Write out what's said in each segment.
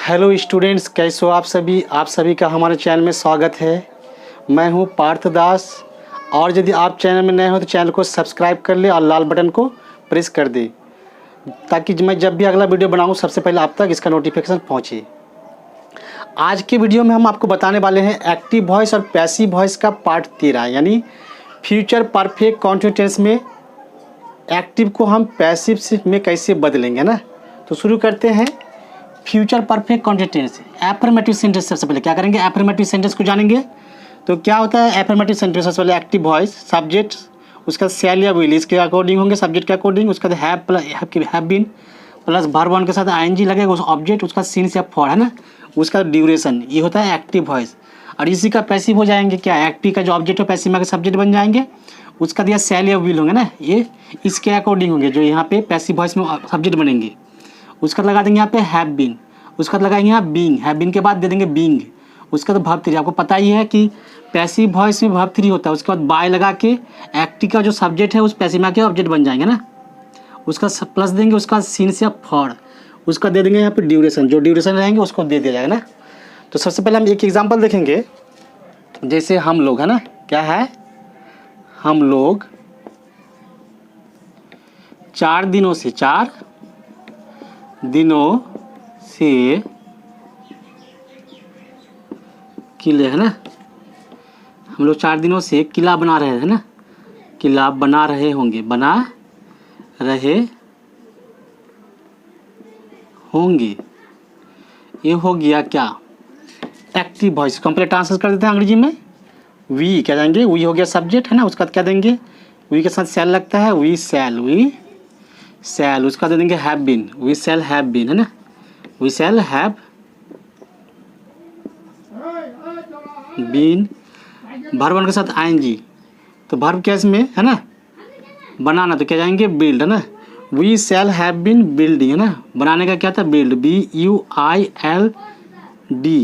Hello students, कैसे हो आप सभी का हमारे चैनल में स्वागत है। मैं हूं पार्थ दास और यदि आप चैनल में नए हो तो चैनल को सब्सक्राइब कर ले और लाल बटन को प्रेस कर दे ताकि मैं जब भी अगला वीडियो बनाऊं सबसे पहले आप तक इसका नोटिफिकेशन पहुंचे। आज के वीडियो में हम आपको बताने वाले हैं एक्टिव वॉइस और पैसिव वॉइस का पार्ट 13 यानी फ्यूचर परफेक्ट कॉन्टिन्यूअस में एक्टिव को हम पैसिव में कैसे बदलेंगे ना। तो शुरू करते हैं। Future perfect continuous affirmative sentence. सबसे पहले क्या करेंगे, एफर्मेटिव सेंटेंस को जानेंगे। तो क्या होता है एफर्मेटिव सेंटेंस? सबसे पहले एक्टिव वॉइस, सब्जेक्ट, उसका शैल या विल इसके अकॉर्डिंग होंगे, सब्जेक्ट के अकॉर्डिंग। उसका have been plus verb one के साथ आईएनजी लगेगा, उस ऑब्जेक्ट, उसका सीन्स या फॉर है ना, उसका ड्यूरेशन। ये होता है एक्टिव वॉइस। और इसी का पैसिव हो जाएंगे क्या, एक्टिव का जो ऑब्जेक्ट है पैसिव में सब्जेक्ट बन जाएंगे, उसका दिया शैल या विल होंगे ना, ये इसके अकॉर्डिंग होंगे जो यहाँ पे पैसिव वॉइस में सब्जेक्ट बनेंगे। उसका लगा देंगे यहाँ पे हैव बीन, उसका लगाएंगे यहाँ बीइंग, हैव बीन के बाद दे देंगे बीइंग। उसका तो वर्ब 3, आपको पता ही है कि पैसिव वॉइस में वर्ब 3 होता है। उसके बाद बाय लगा के एक्टिव का जो सब्जेक्ट है उस पैसिव में आके ऑब्जेक्ट बन जाएंगे ना। उसका प्लस देंगे, उसका सीन्स या फॉर, उसका दे देंगे यहाँ पे ड्यूरेशन, जो ड्यूरेशन रहेंगे उसको दे दिया जाएगा ना। तो सबसे पहले हम एक एग्जाम्पल देखेंगे। जैसे हम लोग है ना, क्या है, हम लोग 4 दिनों से किले है ना, हम लोग 4 दिनों से किला बना रहे हैं ना, किला बना रहे होंगे, बना रहे होंगे। ये हो गया क्या, एक्टिव वॉइस। कंप्लीट आंसर कर देते हैं अंग्रेजी में। वी क्या जाएंगे, वी हो गया सब्जेक्ट है ना, उसका क्या देंगे, वी के साथ शैल लगता है, वी शैल, उसका दे देंगे have been, we shall have been है ना, we shall have been. Verb one के साथ आईएनजी, तो वर्ब क्या इसमें है ना, बनाना, तो क्या जाएंगे बिल्ड है ना, we shall have been building है ना, बनाने का क्या था बिल्ड, BUILD,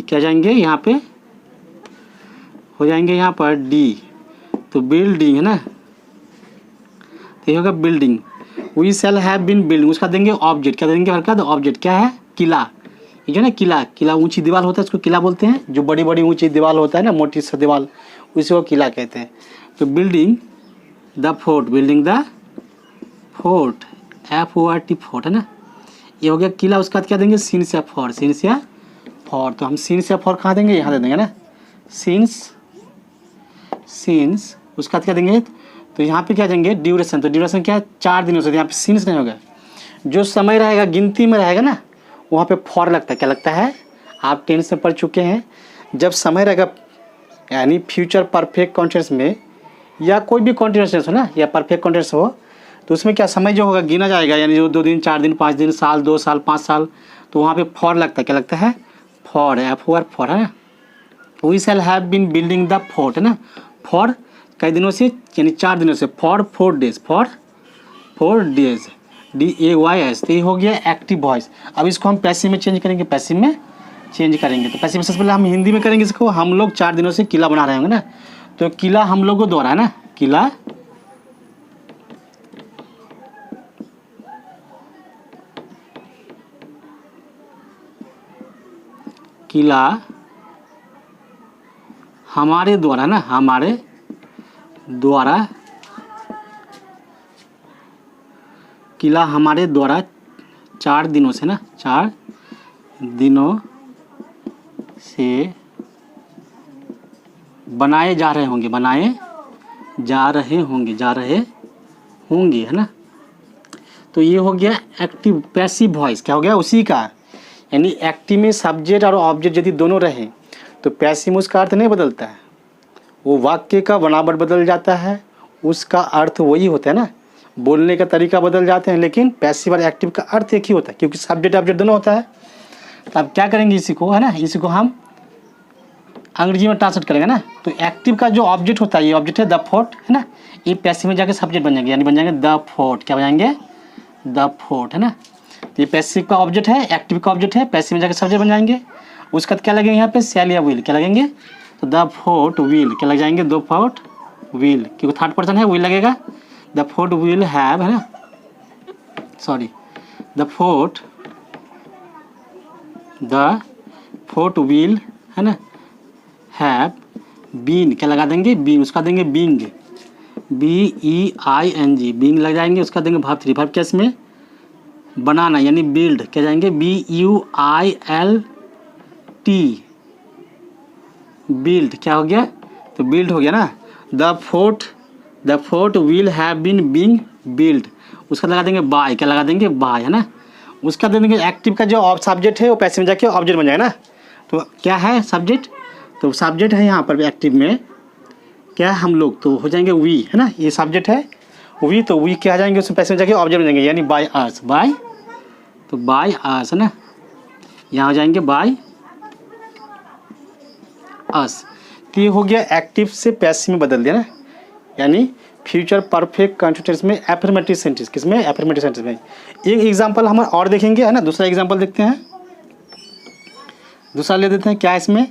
क्या जाएंगे यहाँ पे, हो जाएंगे यहाँ पर डी, तो बिल्डिंग है ना, तो ये होगा building. We shall have been building, उसका देंगे ऑब्जेक्ट, क्या देंगे हल्का, तो ऑब्जेक्ट क्या है किला। ये जो ना किला ऊंची दीवार होता है उसको किला बोलते हैं, जो बड़ी बड़ी ऊंची दीवार होता है ना, मोटी सा दीवार, उसी को किला कहते हैं। तो building the fort, building the fort, FORT fort है ना, ये हो गया किला। उसका क्या देंगे सीन्स या फॉर, तो हम सीन्स या फॉर कहाँ देंगे, यहाँ दे देंगे ना, सीन्स, उसका क्या देंगे, तो यहाँ पे क्या देंगे ड्यूरेशन, तो ड्यूरेशन क्या है 4 दिनों से, यहाँ पे सीन्स नहीं होगा, जो समय रहेगा गिनती में रहेगा ना, वहाँ पे फॉर लगता है। क्या लगता है, आप 10 में पढ़ चुके हैं, जब समय रहेगा यानी फ्यूचर परफेक्ट कॉन्टिन्यूअस में या कोई भी कॉन्टिन्यूअस हो ना, या परफेक्ट कॉन्टिन्यूअस हो, तो उसमें क्या समय जो होगा गिना जाएगा, यानी जो 2 दिन 4 दिन 5 दिन, साल 2 साल 5 साल, तो वहाँ पे फॉर लगता है। क्या लगता है फॉर, FOR फॉर है ना। We shall have been building the fort है ना, फॉर कई दिनों से यानी 4 दिनों से, फॉर 4 डेज, DAYS। तो ये हो गया एक्टिव वॉइस। अब इसको हम पैसिव में चेंज करेंगे, तो पैसिव में सबसे पहले हम हिंदी में करेंगे इसको। हम लोग 4 दिनों से किला बना रहे होंगे ना, तो किला हम लोगों द्वारा है ना, किला हमारे द्वारा ना, हमारे द्वारा, किला हमारे द्वारा 4 दिनों से ना, 4 दिनों से बनाए जा रहे होंगे, है ना। तो ये हो गया एक्टिव। पैसिव वॉइस क्या हो गया उसी का, यानी एक्टिव में सब्जेक्ट और ऑब्जेक्ट यदि दोनों रहें तो पैसिव में उसका अर्थ नहीं बदलता है, वो वाक्य का बनावट बदल जाता है, उसका अर्थ वही होता है ना, बोलने का तरीका बदल जाते हैं, लेकिन पैसिव और एक्टिव का अर्थ एक ही होता है क्योंकि सब्जेक्ट ऑब्जेक्ट दोनों होता है। तो अब क्या करेंगे इसी को है ना, इसी को हम अंग्रेजी में ट्रांसलेट करेंगे ना। तो एक्टिव का जो ऑब्जेक्ट होता है, ये ऑब्जेक्ट है द फोर्ट है ना, ये पैसिव में जाके सब्जेक्ट बन जाएंगे, यानी बन जाएंगे द फोर्ट। क्या बन जाएंगे, द फोर्ट है ना। तो ये पैसिव का ऑब्जेक्ट है, एक्टिव का ऑब्जेक्ट है, पैसिव में जाके सब्जेक्ट बन जाएंगे। उसका क्या लगेंगे यहाँ पे शैल या विल, क्या लगेंगे, तो द फोर्ट विल, क्या लग जाएंगे, द फोर्ट विल, क्योंकि थर्ड पर्सन है विल लगेगा। द फोर्ट विल हैव है ना, sorry, the fort fourth will है ना, हैव बीन, क्या लगा देंगे, बीन, उसका देंगे बींग, BEING, बींग लग जाएंगे, उसका देंगे वर्ब 3, वर्ब क्या इसमें, बनाना यानी बिल्ड, क्या जाएंगे BUILT, बिल्ड, क्या हो गया, तो बिल्ड हो गया ना। The fort will have been being build, उसका लगा देंगे बाय, क्या लगा देंगे बाय, है ना। उसका दे देंगे एक्टिव का जो सब्जेक्ट है वो पैसिव में जाके ऑब्जेक्ट बन जाएगा ना। तो क्या है सब्जेक्ट, तो सब्जेक्ट है यहाँ पर एक्टिव में क्या है हम लोग, तो हो जाएंगे वी, है ना, ये सब्जेक्ट है वी, तो वी क्या आ जाएंगे उसमें पैसिव में जाके ऑब्जेक्ट बन जाएंगे, यानी बाय अस, बाय, तो बाय अस है ना, यहाँ हो जाएंगे बाय अस। तो ये हो गया एक्टिव से पैसिव में बदल दिया ना, यानी फ्यूचर परफेक्ट कंटिन्यूअस में एफर्मेटिव सेंटेंस, किसमें, एफर्मेटिव सेंटेंस में। एक एग्जांपल हम और देखेंगे, है ना, दूसरा एग्जांपल देखते हैं, दूसरा ले देते हैं, क्या इसमें,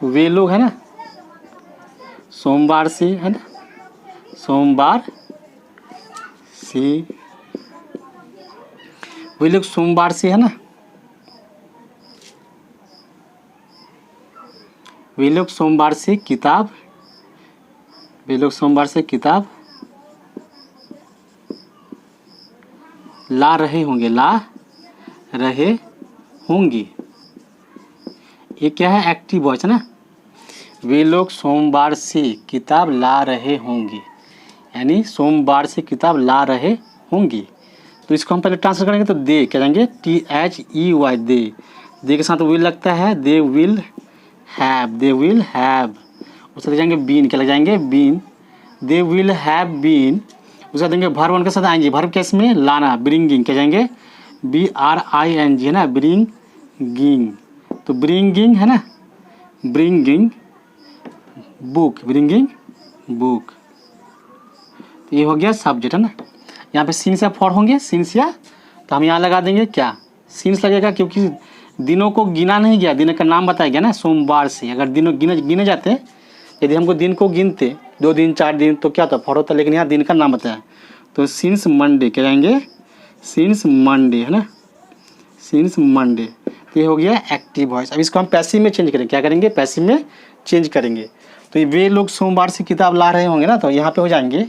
वे लोग, है ना, सोमवार से, है ना, सोमवार से, वे लोग सोमवार से, है ना, वे लोग सोमवार से किताब, वे लोग सोमवार से किताब ला रहे होंगे, ला रहे होंगे, ये क्या है, एक्टिव वॉइस है ना, वे लोग सोमवार से किताब ला रहे होंगे, यानी सोमवार से किताब ला रहे होंगे। तो इसको हम पहले ट्रांसफर करेंगे, तो दे क्या जाएंगे, THEY, दे के साथ विल लगता है, they will have, they will have, उससे लग जाएंगे बीन, क्या लग जाएंगे been, they will have been, उसका देंगे वर्ब 1 के साथ आएंगे, वर्ब कैसे में, लाना, ब्रिंगिंग, क्या जाएंगे BRING, है ना, ब्रिंगिंग, तो ब्रिंगिंग है ना, ब्रिंगिंग बुक, ब्रिंगिंग बुक, तो ये हो गया सब्जेक्ट, है ना। यहाँ पे सिंस या फॉर होंगे, सिंस या, तो हम यहाँ लगा देंगे क्या, सिंस लगेगा, क्योंकि दिनों को गिना नहीं गया, दिन का नाम बताया गया ना, सोमवार से, अगर दिनों गिने जाते, यदि हमको दिन को गिनते 2 दिन 4 दिन तो क्या होता, फॉर होता, लेकिन यहाँ दिन का नाम बताया, तो सिंस मंडे, क्या जाएंगे सिंस मंडे, है ना, सिंस मंडे। तो ये हो गया एक्टिव वॉइस। अब इसको हम पैसिव में चेंज करेंगे, क्या करेंगे, पैसिव में चेंज करेंगे। तो वे लोग सोमवार से किताब ला रहे होंगे ना, तो यहाँ पे हो जाएंगे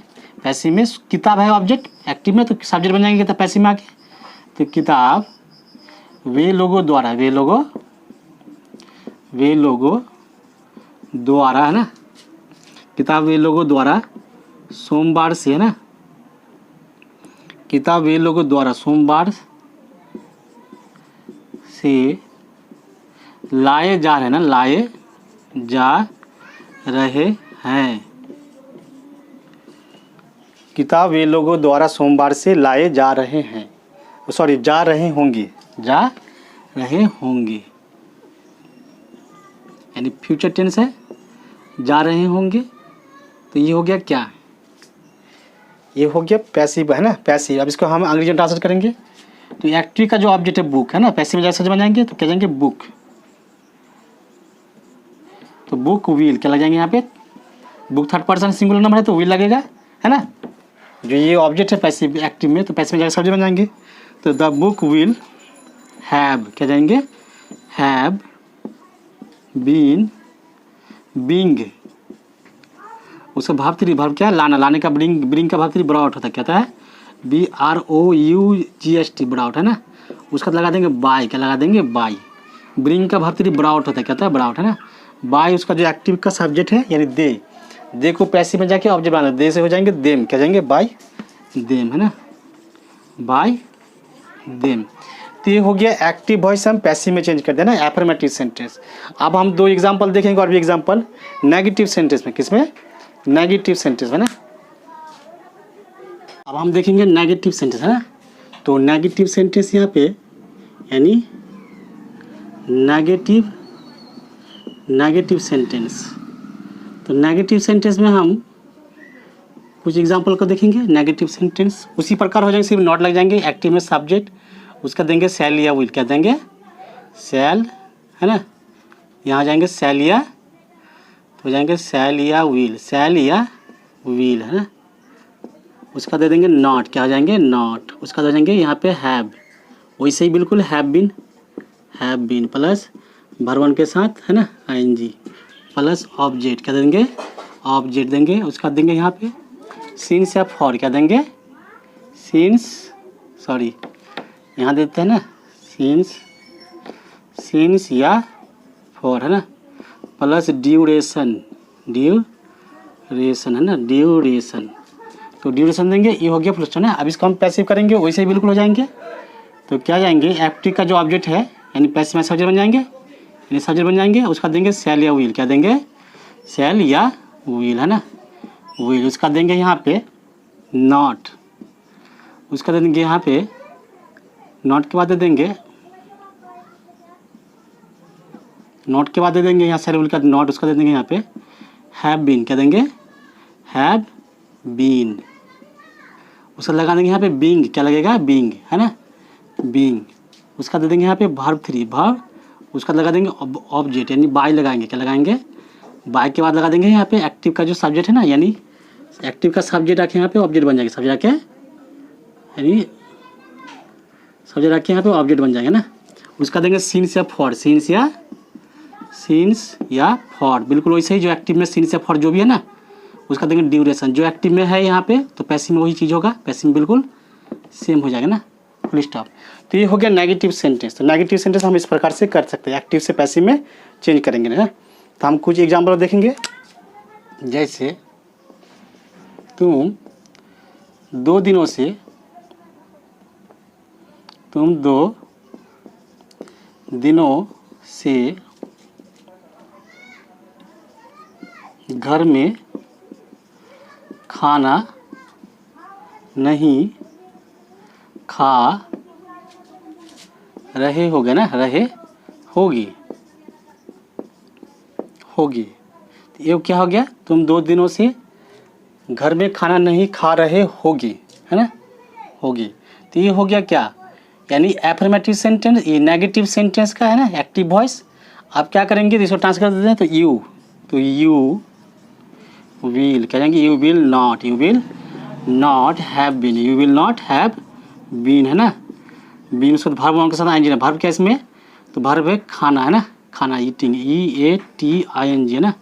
पैसिव में, किताब है ऑब्जेक्ट, एक्टिव में तो सब्जेक्ट बन जाएंगे, तो पैसिव में आके, तो किताब वे लोगों द्वारा, वे लोगों द्वारा, है ना, किताब वे लोगों द्वारा सोमवार से, है ना, किताब वे लोगों द्वारा सोमवार से लाए जा रहे हैं ना, लाए जा रहे हैं, किताब वे लोगों द्वारा सोमवार से लाए जा रहे हैं, सॉरी जा रहे होंगे, जा रहे होंगे, यानी फ्यूचर टेंस है, जा रहे होंगे। तो ये हो गया क्या, ये हो गया पैसिव, है ना, पैसिव। अब इसको हम अंग्रेजी में ट्रांसलेट करेंगे, तो एक्टिव का जो ऑब्जेक्ट है बुक, है ना, पैसिव में जैसे बन जाएंगे, तो क्या जाएंगे बुक, तो बुक विल, क्या लग जाएंगे यहाँ पे, book third person singular number है तो विल लगेगा, है ना, जो ये ऑब्जेक्ट है पैसिव एक्टिव में, तो पैसिव में जाकर सब्जेक्ट बन जाएंगे, तो द बुक विल हैव, क्या जाएंगे हैव बीन बीइंग, उसका भाव 3, भाव क्या, लाना, लाने का ब्रिंग का भाव 3 ब्रॉट होता है, क्या है BROUGHT, ब्राउट, है ना, उसका लगा देंगे बाय, क्या लगा देंगे बाय, ब्रिंग का भाव 3 ब्राउट होता है, क्या होता है ब्राउट, है ना, बाय उसका जो एक्टिव का सब्जेक्ट है, यानी दे को पैसिव में जाके ऑब्जेक्ट बनाना, दे से हो जाएंगे देम, क्या जाएंगे बाय देम, है ना, बाय देम। तो ये हो गया एक्टिव वॉइस, हम पैसिव में चेंज कर देना, एफर्मेटिव सेंटेंस। अब हम 2 एग्जांपल देखेंगे, और भी एग्जांपल नेगेटिव सेंटेंस में, किसमें, नेगेटिव सेंटेंस, है ना। अब हम देखेंगे नेगेटिव सेंटेंस, है ना, तो नेगेटिव सेंटेंस यहाँ पे, यानी नेगेटिव सेंटेंस, तो नेगेटिव सेंटेंस में हम कुछ एग्जांपल को देखेंगे। नेगेटिव सेंटेंस उसी प्रकार हो जाएंगे, सिर्फ नॉट लग जाएंगे, एक्टिव में सब्जेक्ट, उसका देंगे शैल या विल, क्या देंगे शैल, है ना, यहाँ जाएंगे शैल या, तो हो जाएंगे शैल या विल, शैल या विल, है ना, उसका दे देंगे नॉट, क्या हो जाएंगे नॉट, उसका दे देंगे यहाँ पे हैव, वैसे ही बिल्कुल have been, have been plus verb के साथ है ना ing प्लस ऑब्जेक्ट क्या देंगे, ऑब्जेक्ट देंगे। उसका देंगे यहाँ पे सिंस या फॉर क्या देंगे, सिंस सॉरी यहाँ देते हैं ना सिंस या फॉर है ना प्लस ड्यूरेशन है ना ड्यूरेशन, तो ड्यूरेशन देंगे। ये हो गया फुल स्टॉप है। अब इसको हम पैसिव करेंगे वैसे ही बिल्कुल हो जाएंगे। तो क्या जाएंगे एक्टिव का जो ऑब्जेक्ट है यानी पैसिव में सब्जेक्ट बन जाएंगे, यानी सब्जेक्ट बन जाएंगे। उसका देंगे सेल या व्हील क्या देंगे, सेल या व्हील है ना व्हील। उसका देंगे यहाँ पे नॉट, उसका दे देंगे यहाँ पे नॉट के बाद दे देंगे यहाँ सेल व्हील का नॉट। उसका दे देंगे यहाँ पे हैव बीन क्या देंगे, हैव बीन। उसका लगा देंगे यहाँ पे बीइंग क्या लगेगा, बीइंग है ना बीइंग। उसका दे देंगे यहाँ पे वर्ब 3 वर्ब। उसका लगा देंगे ऑब्जेक्ट यानी बाय लगाएंगे क्या लगाएंगे, बाय के बाद लगा देंगे यहाँ पे एक्टिव का जो सब्जेक्ट है ना, यानी एक्टिव का सब्जेक्ट रखे यहाँ पे ऑब्जेक्ट बन जाएगा, सब्जेक्ट रखे यानी सब्जेक्ट रखे यहाँ पे ऑब्जेक्ट बन जाएगा ना। उसका देंगे सिंस या फॉर बिल्कुल वैसे ही जो एक्टिव में सिंस या फॉर जो भी है ना। उसका देंगे ड्यूरेशन जो एक्टिव में है यहाँ पे, तो पैसिव में वही चीज़ होगा, पैसिव में बिल्कुल सेम हो जाएगा ना फुल स्टॉप। तो ये हो गया नेगेटिव सेंटेंस। तो नेगेटिव सेंटेंस हम इस प्रकार से कर सकते हैं, एक्टिव से पैसिव में चेंज करेंगे ना। तो हम कुछ एग्जाम्पल देखेंगे, जैसे तुम 2 दिनों से घर में खाना नहीं खा रहे होगे ना, होगी। तो ये क्या हो गया, तुम 2 दिनों से घर में खाना नहीं खा रहे होगी है ना होगी। तो ये हो गया क्या, यानी एफर्मेटिव सेंटेंस। ये नेगेटिव सेंटेंस का है ना एक्टिव वॉइस। आप क्या करेंगे, इसको ट्रांसफर कर देते हैं। तो यू विल क्या जाएंगे, you will not have been है ना बीन। उसको वर्ब के साथ आएंगे ना, वर्ब क्या इसमें, तो वर्ब है खाना है ना, खाना ईटिंग EATING है ना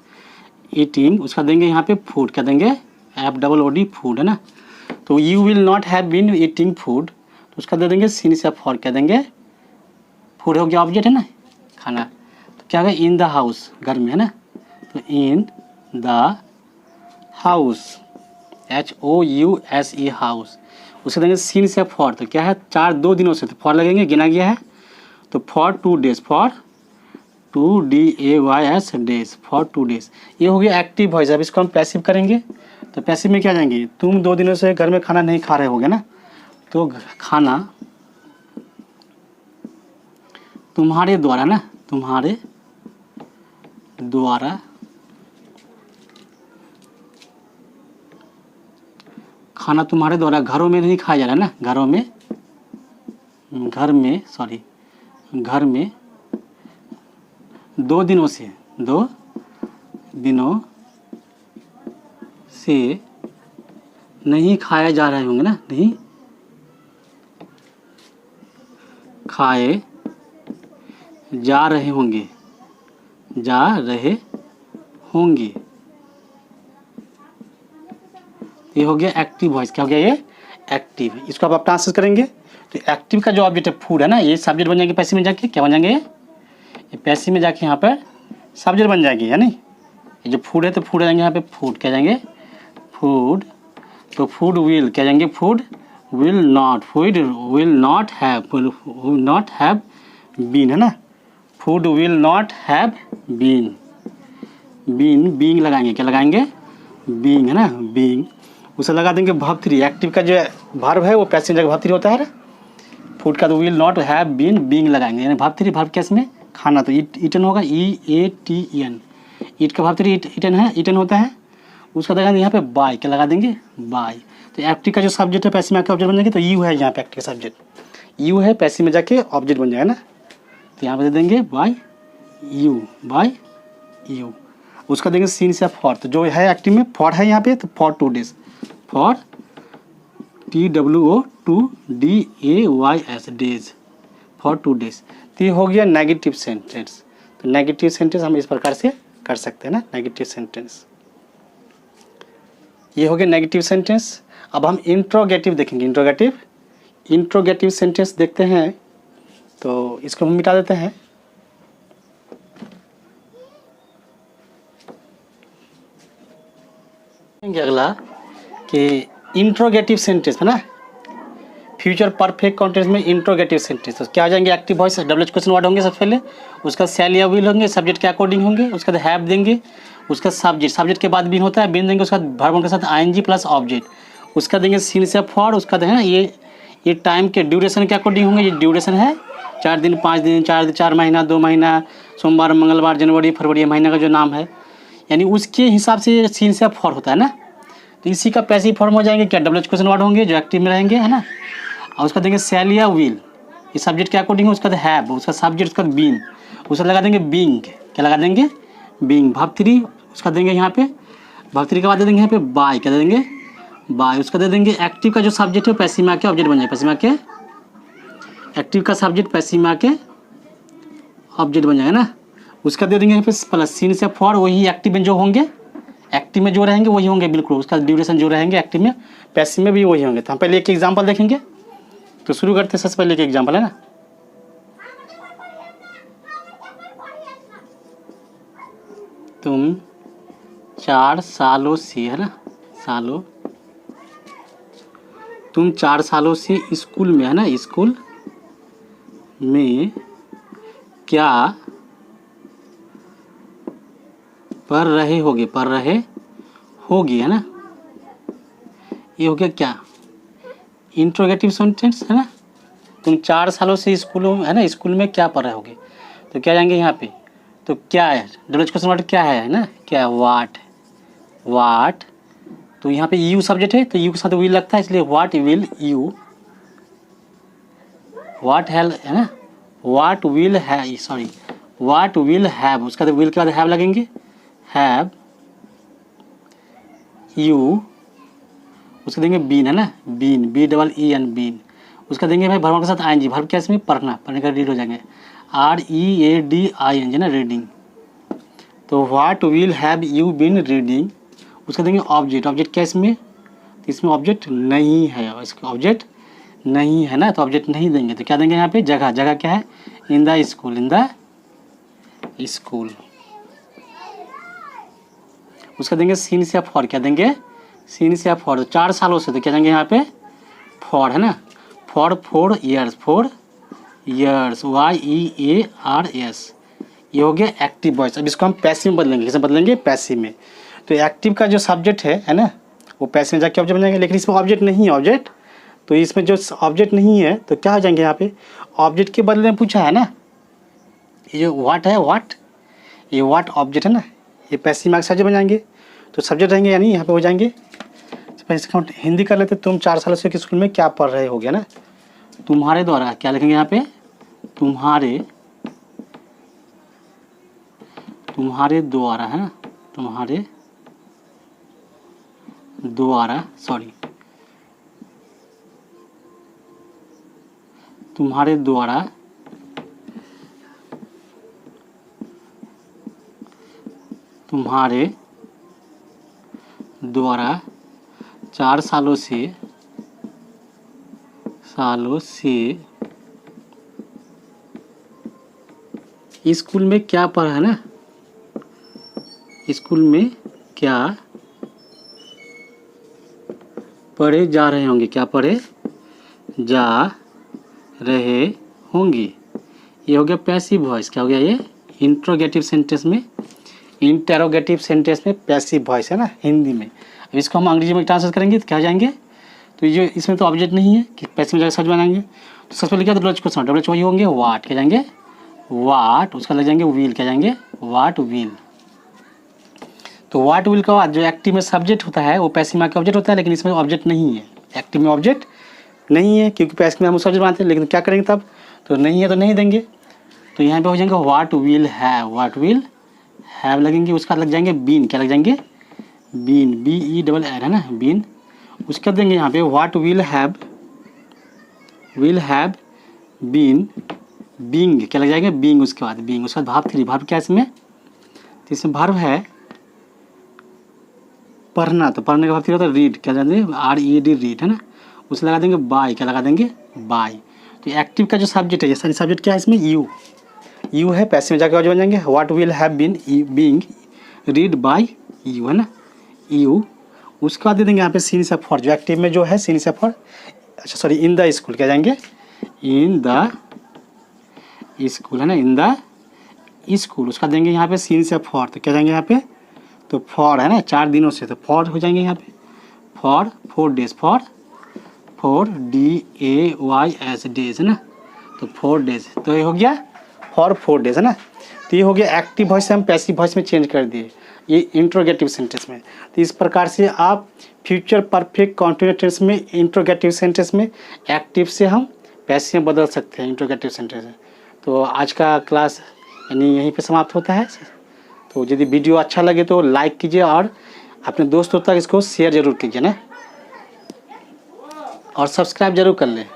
ईटिंग। उसका देंगे यहाँ पे फूड क्या देंगे, FOOD फूड है ना। तो you will not have been eating food, तो उसका दे देंगे सिंस या फॉर क्या देंगे, फूड हो गया ऑब्जेक्ट है ना खाना। तो क्या है इन द हाउस घर में है ना, तो in the house HOUSE house. उसके देंगे सिंस या फॉर, तो क्या है 2 दिनों से, तो फॉर लगेंगे गिना गया है। तो for 2 days, for 2 DAYS days, for 2 days. ये हो गया एक्टिव वॉइस। अब इसको हम पैसिव करेंगे। तो पैसिव में क्या जाएंगे, तुम 2 दिनों से घर में खाना नहीं खा रहे होगे ना, तो खाना तुम्हारे द्वारा ना, तुम्हारे द्वारा खाना तुम्हारे द्वारा घरों में नहीं खाया जा रहा है ना, घर में 2 दिनों से नहीं खाया जा रहे होंगे ना, नहीं खाए जा रहे होंगे। ये हो गया एक्टिव वॉइस। क्या हो गया ये एक्टिव। इसको आप ट्रांसलेट करेंगे तो एक्टिव का जो ऑब्जेक्ट है फूड है ना, ये सब्जेक्ट बन जाएंगे पैसिव में जाके, क्या बन जाएंगे ये पैसिव में जाके यहाँ पर सब्जेक्ट बन जाएगी है नहीं। ये जो फूड है तो फूड आ जाएंगे यहाँ पे फूड क्या जाएंगे फूड। तो फूड विल क्या जाएंगे food will not have been है ना, food will not have being लगाएंगे क्या लगाएंगे बीइंग है ना बीइंग। उसे लगा देंगे वर्ब 3। एक्टिव का जो वर्ब है वो पैसिव जगह वर्ब 3 होता है ना। फूड का तो will not have been being लगाएंगे, यानी वर्ब 3 वर्ब क्या इसमें खाना, तो ईटन होगा EATEN। ईट का वर्ब 3 ईटन है, ईटन होता है। उसका लगा देंगे यहाँ पे बाय क्या लगा देंगे बाय। तो एक्टिव का जो सब्जेक्ट है पैसिव में आके ऑब्जेक्ट बन जाएंगे। तो यू है यहाँ पे एक्टिव का सब्जेक्ट, यू है पैसिव में जाके ऑब्जेक्ट बन जाएगा ना। तो यहाँ पे दे देंगे बाय यू। उसका देंगे सिंस या फॉर, तो जो है एक्टिव में फॉर है यहाँ पे, तो for 2 days, for TWO2DAYS days, for 2 days। तो ये हो गया नेगेटिव सेंटेंस। तो नेगेटिव सेंटेंस हम इस प्रकार से कर सकते हैं ना, नेगेटिव सेंटेंस। ये हो गया नेगेटिव सेंटेंस। अब हम इंट्रोगेटिव देखेंगे। इंट्रोगेटिव सेंटेंस देखते हैं। तो इसको हम मिटा देते हैं। अगला कि इंट्रोगेटिव सेंटेंस है ना, फ्यूचर परफेक्ट कॉन्टेक्स्ट में इंट्रोगेटिव सेंटेंस तो क्या आ जाएंगे, active voice double question word होंगे सबसे पहले, उसका शैल या विल होंगे, सब्जेक्ट के अकॉर्डिंग होंगे, उसका हैव देंगे, उसका सब्जेक्ट के बाद बीन होता है, बीन देंगे, उसका वर्ब के साथ आईएनजी प्लस ऑब्जेक्ट, उसका देंगे सीन से फॉर, उसका देंगे ना ये टाइम के ड्यूरेशन के अकॉर्डिंग होंगे। ये ड्यूरेशन है 4 दिन 5 दिन 4 महीना 2 महीना, सोमवार मंगलवार जनवरी फरवरी महीने का जो नाम है, यानी उसके हिसाब से सीन से फॉर होता है ना। तो इसी का पैसिव फॉर्म हो जाएंगे क्या, डबल क्वेश्चन वर्ड होंगे जो एक्टिव में रहेंगे, है ना। और उसका देंगे शैल या विल, ये सब्जेक्ट के अकॉर्डिंग है, उसका हैव, उसका सब्जेक्ट, उसका बीन, उसका लगा देंगे बीइंग, क्या लगा देंगे बीइंग। वर्ब 3 उसका देंगे यहाँ पे, वर्ब 3 के बाद दे देंगे यहाँ पे बाय, क्या दे देंगे बाय। उसका दे देंगे एक्टिव का जो सब्जेक्ट है पैसिव में आके ऑब्जेक्ट बन जाएगा, पैसिव में आके एक्टिव का सब्जेक्ट पैसिव में आके ऑब्जेक्ट बन जाएगा ना। उसका दे देंगे यहाँ पे प्लस सीन से फॉर, वही एक्टिव में जो होंगे, एक्टिव में जो रहेंगे वही होंगे बिल्कुल, उसका ड्यूरेशन जो रहेंगे एक्टिव में पैसिव में भी वही होंगे। तो हम पहले एक एग्जांपल देखेंगे। तो शुरू करते हैं, सबसे पहले एक एग्जांपल है ना। तुम 4 सालों से, है ना, तुम 4 सालों से स्कूल में, है ना, स्कूल में क्या पढ़ रहे होगे, है ना। ये हो गया क्या, इंट्रोगेटिव सेंटेंस, है ना। तुम 4 सालों से स्कूल में, है ना, स्कूल में क्या पढ़ रहे होगे। तो क्या जाएंगे यहाँ पे, तो क्या है, डबल क्वेश्चन वर्ड क्या है ना, क्या वाट। तो यहाँ पे यू सब्जेक्ट है, तो यू के साथ विल लगता है, इसलिए व्हाट विल यू, व्हाट है ना, व्हाट विल हैव, उसका तो विल के बाद हैव लगेंगे, हैव यू, उसका देंगे बीन, है ना, बीन, BEEN बीन। उसका देंगे भाई वर्ब के साथ आईएनजी, वर्ब क्या इसमें पढ़ने का रीड हो जाएंगे, READING, ना, रीडिंग। तो what will have you been reading. उसका देंगे ऑब्जेक्ट क्या इसमें, तो इसमें ऑब्जेक्ट नहीं है, इसका ऑब्जेक्ट नहीं है ना, तो ऑब्जेक्ट नहीं देंगे। तो क्या देंगे यहाँ पे, जगह क्या है, इन द स्कूल। उसका देंगे सीन से फॉर, क्या देंगे सीन से फॉर, 4 सालों से, तो क्या देंगे यहाँ पे फॉर, है ना, फॉर ईयर्स, YEARS। ये हो गया एक्टिव वॉइस। अब इसको हम पैसिव में बदलेंगे, किसे बदलेंगे, पैसिव में। तो एक्टिव का जो सब्जेक्ट है ना, वो पैसिव में जाके ऑब्जेक्ट बन जाएंगे, लेकिन इसमें ऑब्जेक्ट नहीं है, ऑब्जेक्ट। तो इसमें जो ऑब्जेक्ट नहीं है तो क्या हो जाएंगे यहाँ पे, ऑब्जेक्ट के बदले में पूछा है ना, ये जो व्हाट है, ये व्हाट ऑब्जेक्ट है ना, ये पैसिव में सब्जेक्ट बन जाएंगे। तो सब्जेक्ट रहेंगे, यानी यहाँ पे हो जाएंगे। इसका हिंदी कर लेते, तुम 4 सालों से स्कूल में क्या पढ़ रहे हो गया ना, तुम्हारे द्वारा, क्या लिखेंगे यहाँ पे, तुम्हारे द्वारा, है ना, तुम्हारे द्वारा 4 सालों से स्कूल में क्या पढ़ा, है ना, स्कूल में क्या पढ़े जा रहे होंगे, क्या पढ़े जा रहे होंगे। ये हो गया पैसिव वॉइस। क्या हो गया ये, इंट्रोगेटिव सेंटेंस में, इंटेरोगेटिव सेंटेंस में पैसिव वॉइस, है ना, हिंदी में। अब इसको हम अंग्रेजी में ट्रांसलेट करेंगे तो क्या हो जाएंगे, तो ये जो इसमें तो ऑब्जेक्ट नहीं है कि पैसिव में जाकर सच बनाएंगे। तो सबसे पहले क्या, डबल क्वेश्चन, डबल वही होंगे वाट, क्या जाएंगे वाट, उसका लग जाएंगे विल, क्या जाएंगे वाट विल। तो वाट विल का जो एक्टिव में सब्जेक्ट होता है वो पैसिव में ऑब्जेक्ट होता है, लेकिन इसमें ऑब्जेक्ट नहीं है, एक्टिव में ऑब्जेक्ट नहीं है, क्योंकि पैसिव में हम सब्जेक्ट बनाते हैं, लेकिन क्या करेंगे तब, तो नहीं है तो नहीं देंगे। तो यहाँ पे हो जाएंगे व्हाट विल हैव लगेंगे, उसका लग जाएंगे बीन, क्या लग जाएंगे बीन, BER, है ना, बीन। उसका देंगे यहाँ पे what will have been being क्या लग जाएंगे, बीइंग, उसके बाद बीइंग, उसके बाद भार्ब 3, भार्ब क्या है इसमें, तो इसमें भार्ब है पढ़ना, तो पढ़ने का भार्ब 3 होता है रीड, क्या जानेंगे, RED रीड है ना, उसे लगा देंगे बाय, क्या लगा देंगे, बाय। तो एक्टिव का जो सब्जेक्ट है, ये सारी सब्जेक्ट क्या है इसमें, यू है, पैसिव में जाकर बन जाएंगे what will have been being read by you है ना, यू। उसके बाद दे देंगे यहाँ पे सीन से फॉर, जो एक्टिव में जो है सीन से फॉर, अच्छा सॉरी इन द स्कूल, क्या जाएंगे, इन द स्कूल है ना, इन द स्कूल। उसका देंगे यहाँ पे सीन से फॉर, तो क्या जाएंगे यहाँ पे, तो फॉर है ना, 4 दिनों से, तो फॉर हो जाएंगे यहाँ पे, for 4 days, for DAYS days है ना, तो 4 डेज, तो ये हो गया फॉर 4 डेज है ना। तो ये हो गया एक्टिव वॉइस से हम पैसिव वॉइस में चेंज कर दिए, ये इंट्रोगेटिव सेंटेंस में। तो इस प्रकार से आप फ्यूचर परफेक्ट कॉन्टिन्यूस टेंस में, इंट्रोगेटिव सेंटेंस में एक्टिव से हम पैसिव में बदल सकते हैं, इंट्रोगेटिव सेंटेंस। तो आज का क्लास यानी यहीं पे समाप्त होता है। तो यदि वीडियो अच्छा लगे तो लाइक कीजिए और अपने दोस्तों तक इसको शेयर ज़रूर कीजिए ना, और सब्सक्राइब जरूर कर लें।